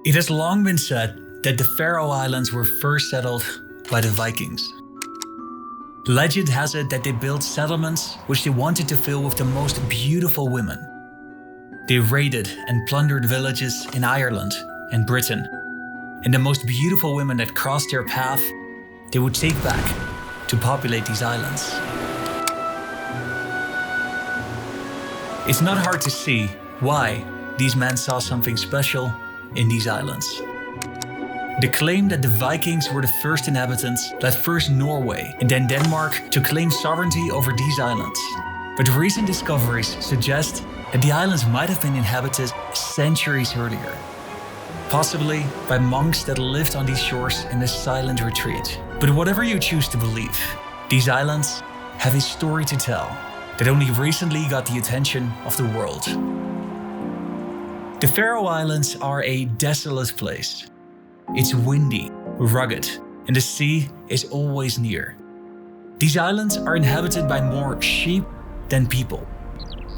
It has long been said that the Faroe Islands were first settled by the Vikings. Legend has it that they built settlements which they wanted to fill with the most beautiful women. They raided and plundered villages in Ireland and Britain, and the most beautiful women that crossed their path, they would take back to populate these islands. It's not hard to see why these men saw something special in these islands. The claim that the Vikings were the first inhabitants led first Norway and then Denmark to claim sovereignty over these islands. But recent discoveries suggest that the islands might have been inhabited centuries earlier, possibly by monks that lived on these shores in a silent retreat. But whatever you choose to believe, these islands have a story to tell that only recently got the attention of the world. The Faroe Islands are a desolate place. It's windy, rugged, and the sea is always near. These islands are inhabited by more sheep than people.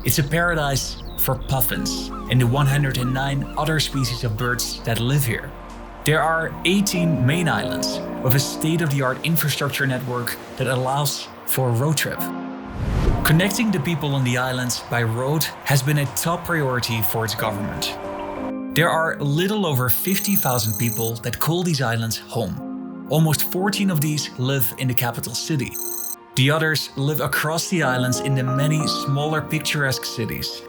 It's a paradise for puffins and the 109 other species of birds that live here. There are 18 main islands with a state-of-the-art infrastructure network that allows for a road trip. Connecting the people on the islands by road has been a top priority for its government. There are a little over 50,000 people that call these islands home. Almost 14 of these live in the capital city. The others live across the islands in the many smaller picturesque cities.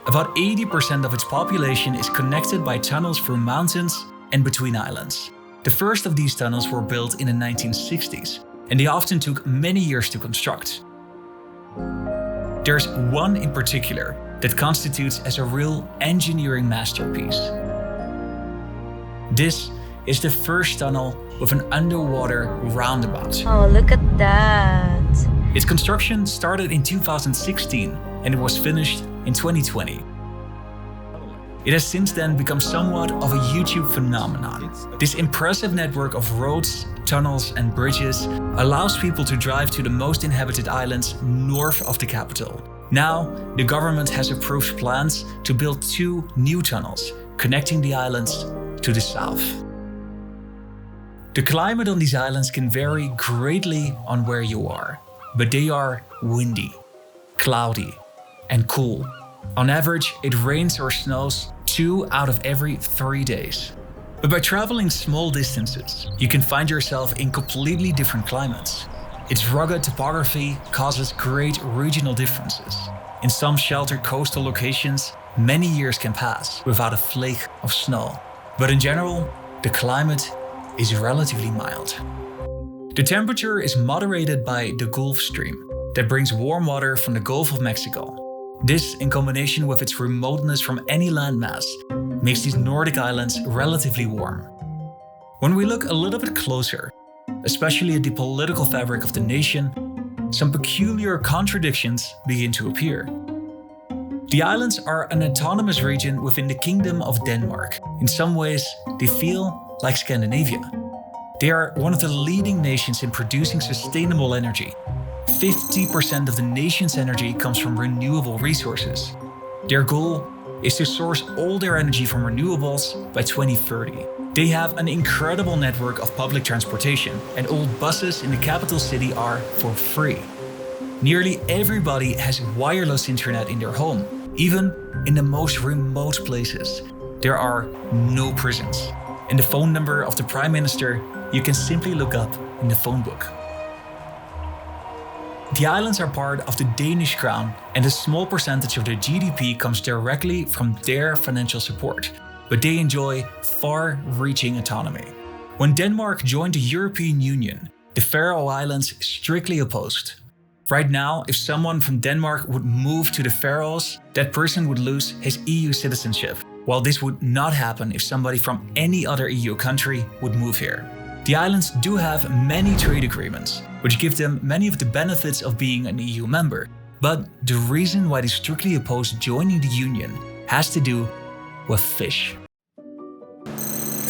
About 80% of its population is connected by tunnels through mountains and between islands. The first of these tunnels were built in the 1960s, and they often took many years to construct. There's one in particular that constitutes as a real engineering masterpiece. This is the first tunnel with an underwater roundabout. Oh, look at that. Its construction started in 2016 and it was finished in 2020. It has since then become somewhat of a YouTube phenomenon. This impressive network of roads, tunnels and bridges allows people to drive to the most inhabited islands north of the capital. Now, the government has approved plans to build 2 new tunnels connecting the islands to the south. The climate on these islands can vary greatly on where you are, but they are windy, cloudy, and cool. On average, it rains or snows 2 out of every 3 days. But by traveling small distances, you can find yourself in completely different climates. Its rugged topography causes great regional differences. In some sheltered coastal locations, many years can pass without a flake of snow. But in general, the climate is relatively mild. The temperature is moderated by the Gulf Stream that brings warm water from the Gulf of Mexico. This, in combination with its remoteness from any landmass, makes these Nordic islands relatively warm. When we look a little bit closer, especially at the political fabric of the nation, some peculiar contradictions begin to appear. The islands are an autonomous region within the Kingdom of Denmark. In some ways, they feel like Scandinavia. They are one of the leading nations in producing sustainable energy. 50% of the nation's energy comes from renewable resources. Their goal is to source all their energy from renewables by 2030. They have an incredible network of public transportation, and all buses in the capital city are for free. Nearly everybody has wireless internet in their home, even in the most remote places. There are no prisons. And the phone number of the Prime Minister you can simply look up in the phone book. The islands are part of the Danish crown, and a small percentage of their GDP comes directly from their financial support, but they enjoy far-reaching autonomy. When Denmark joined the European Union, the Faroe Islands strictly opposed. Right now, if someone from Denmark would move to the Faroes, that person would lose his EU citizenship, while this would not happen if somebody from any other EU country would move here. The islands do have many trade agreements, which give them many of the benefits of being an EU member, but the reason why they strictly oppose joining the Union has to do with fish.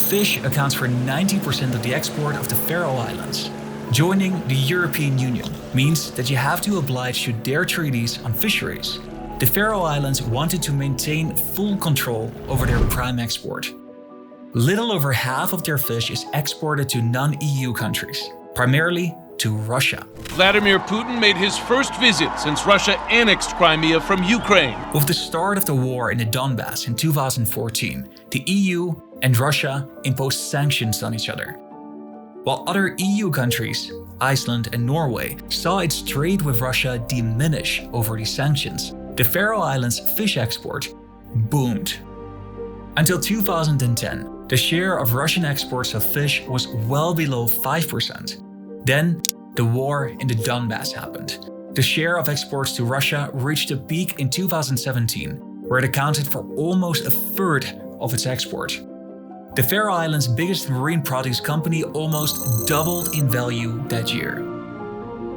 Fish accounts for 90% of the export of the Faroe Islands. Joining the European Union means that you have to oblige to their treaties on fisheries. The Faroe Islands wanted to maintain full control over their prime export. Little over half of their fish is exported to non-EU countries, primarily to Russia. Vladimir Putin made his first visit since Russia annexed Crimea from Ukraine. With the start of the war in the Donbass in 2014, the EU and Russia imposed sanctions on each other. While other EU countries, Iceland and Norway, saw its trade with Russia diminish over these sanctions, the Faroe Islands fish export boomed. Until 2010, the share of Russian exports of fish was well below 5%. Then, the war in the Donbass happened. The share of exports to Russia reached a peak in 2017, where it accounted for almost a third of its export. The Faroe Islands' biggest marine produce company almost doubled in value that year.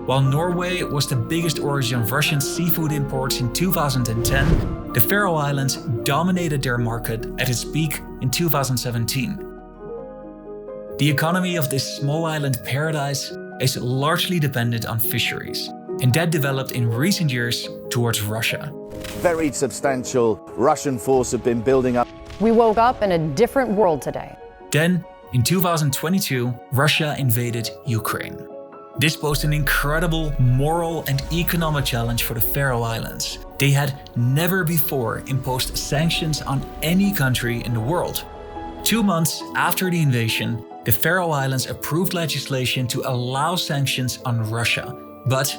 While Norway was the biggest origin of Russian seafood imports in 2010, the Faroe Islands dominated their market at its peak in 2017. The economy of this small island paradise is largely dependent on fisheries, and that developed in recent years towards Russia. Very substantial Russian force have been building up. We woke up in a different world today. Then, in 2022, Russia invaded Ukraine. This posed an incredible moral and economic challenge for the Faroe Islands. They had never before imposed sanctions on any country in the world. 2 months after the invasion, the Faroe Islands approved legislation to allow sanctions on Russia, but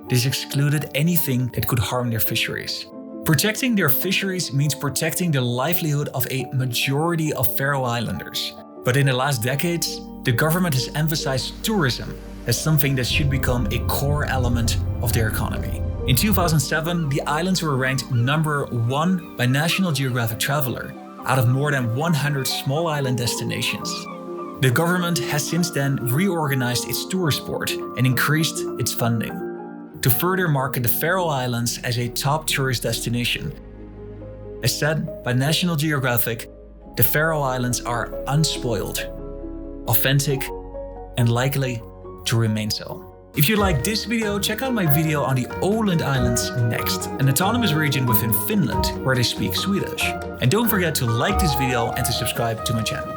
this excluded anything that could harm their fisheries. Protecting their fisheries means protecting the livelihood of a majority of Faroe Islanders. But in the last decades, the government has emphasized tourism as something that should become a core element of their economy. In 2007, the islands were ranked number 1 by National Geographic Traveler out of more than 100 small island destinations. The government has since then reorganized its tourist board and increased its funding to further market the Faroe Islands as a top tourist destination. As said by National Geographic, the Faroe Islands are unspoiled, authentic, and likely to remain so. If you like this video, check out my video on the Åland Islands next, an autonomous region within Finland where they speak Swedish. And don't forget to like this video and to subscribe to my channel.